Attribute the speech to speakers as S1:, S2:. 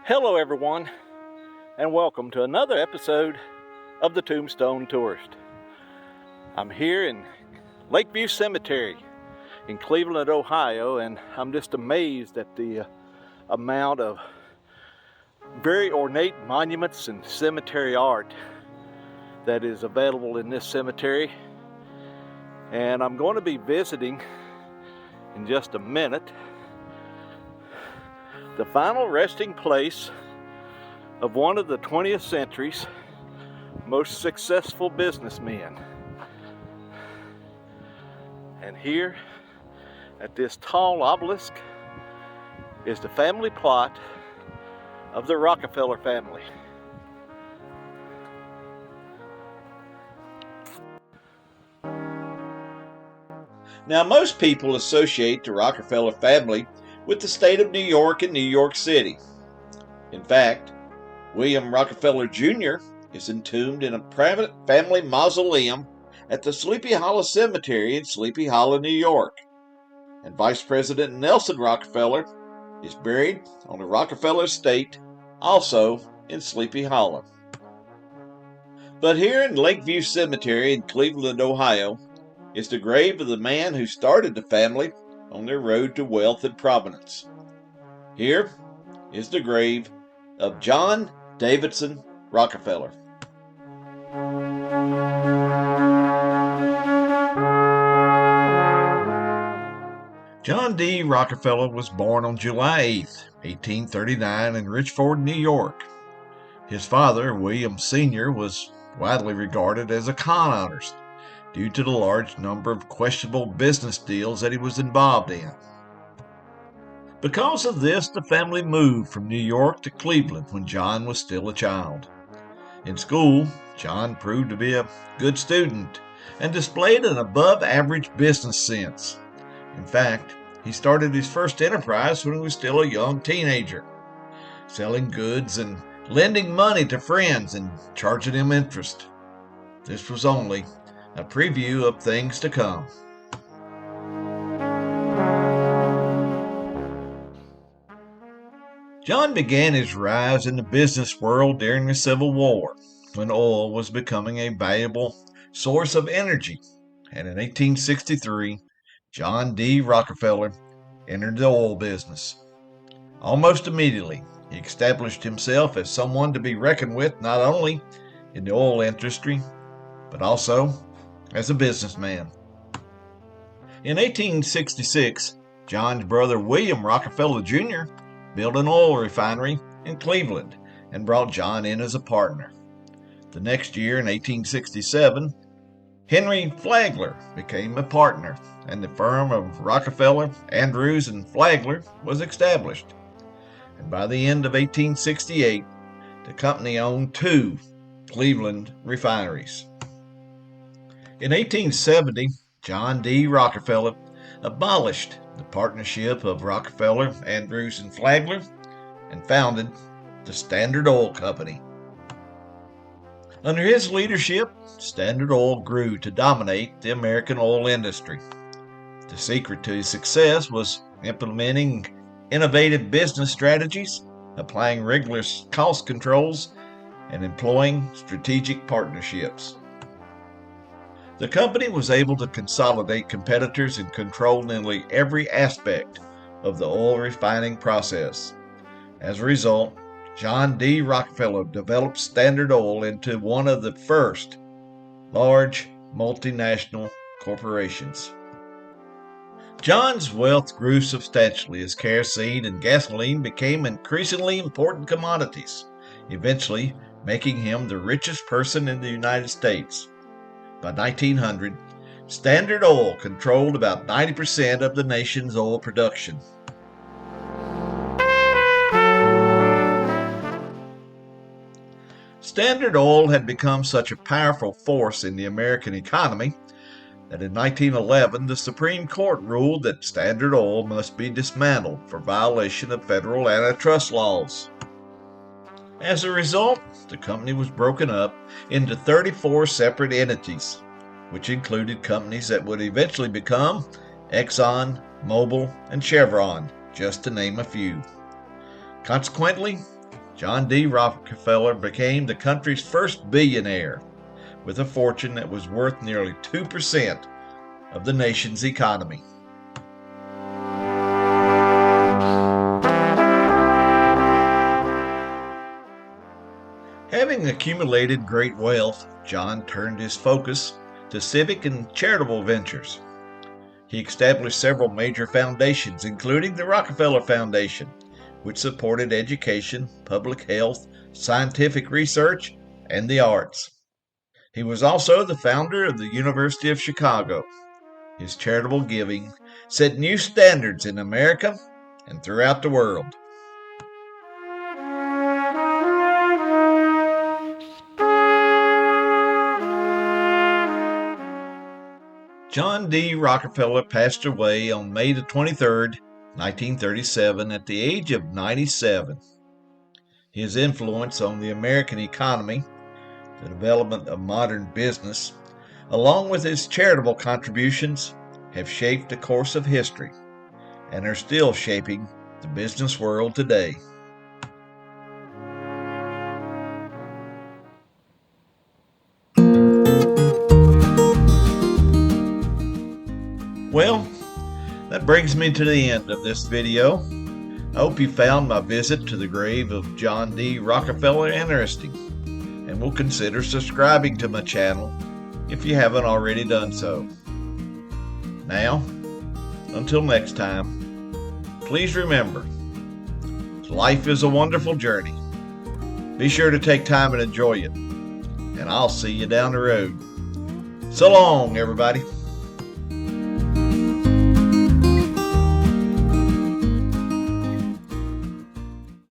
S1: Hello everyone, and welcome to another episode of the Tombstone Tourist. I'm here in Lakeview Cemetery in Cleveland, Ohio, and I'm just amazed at the amount of very ornate monuments and cemetery art that is available in this cemetery. And I'm going to be visiting in just a minute the final resting place of one of the 20th century's most successful businessmen. And here at this tall obelisk is the family plot of the Rockefeller family.
S2: Now, most people associate the Rockefeller family with the state of New York and New York City. In fact, William Rockefeller Jr. is entombed in a private family mausoleum at the Sleepy Hollow Cemetery in Sleepy Hollow, New York. And Vice President Nelson Rockefeller is buried on the Rockefeller estate, also in Sleepy Hollow. But here in Lakeview Cemetery in Cleveland, Ohio, is the grave of the man who started the family on their road to wealth and prominence. Here is the grave of John Davidson Rockefeller. John D. Rockefeller was born on July 8, 1839 in Richford, New York. His father, William Sr., was widely regarded as a con artist due to the large number of questionable business deals that he was involved in. Because of this, the family moved from New York to Cleveland when John was still a child. In school, John proved to be a good student and displayed an above-average business sense. In fact, he started his first enterprise when he was still a young teenager, selling goods and lending money to friends and charging them interest. This was only a preview of things to come. John began his rise in the business world during the Civil War, when oil was becoming a valuable source of energy. And in 1863, John D. Rockefeller entered the oil business. Almost immediately, he established himself as someone to be reckoned with not only in the oil industry, but also as a businessman. In 1866, John's brother William Rockefeller Jr. built an oil refinery in Cleveland and brought John in as a partner. The next year, in 1867, Henry Flagler became a partner, and the firm of Rockefeller, Andrews, and Flagler was established. And by the end of 1868, the company owned 2 Cleveland refineries. In 1870, John D. Rockefeller abolished the partnership of Rockefeller, Andrews, and Flagler and founded the Standard Oil Company. Under his leadership, Standard Oil grew to dominate the American oil industry. The secret to his success was implementing innovative business strategies, applying rigorous cost controls, and employing strategic partnerships. The company was able to consolidate competitors and control nearly every aspect of the oil refining process. As a result, John D. Rockefeller developed Standard Oil into one of the first large multinational corporations. John's wealth grew substantially as kerosene and gasoline became increasingly important commodities, eventually making him the richest person in the United States. By 1900, Standard Oil controlled about 90% of the nation's oil production. Standard Oil had become such a powerful force in the American economy that in 1911 the Supreme Court ruled that Standard Oil must be dismantled for violation of federal antitrust laws. As a result, the company was broken up into 34 separate entities, which included companies that would eventually become Exxon, Mobil, and Chevron, just to name a few. Consequently, John D. Rockefeller became the country's first billionaire with a fortune that was worth nearly 2% of the nation's economy. Having accumulated great wealth, John turned his focus to civic and charitable ventures. He established several major foundations, including the Rockefeller Foundation, which supported education, public health, scientific research, and the arts. He was also the founder of the University of Chicago. His charitable giving set new standards in America and throughout the world. John D. Rockefeller passed away on May the 23rd, 1937, at the age of 97. His influence on the American economy, the development of modern business, along with his charitable contributions, have shaped the course of history and are still shaping the business world today. Well, that brings me to the end of this video. I hope you found my visit to the grave of John D. Rockefeller interesting, and will consider subscribing to my channel if you haven't already done so. Now, until next time, please remember, life is a wonderful journey. Be sure to take time and enjoy it, and I'll see you down the road. So long, everybody.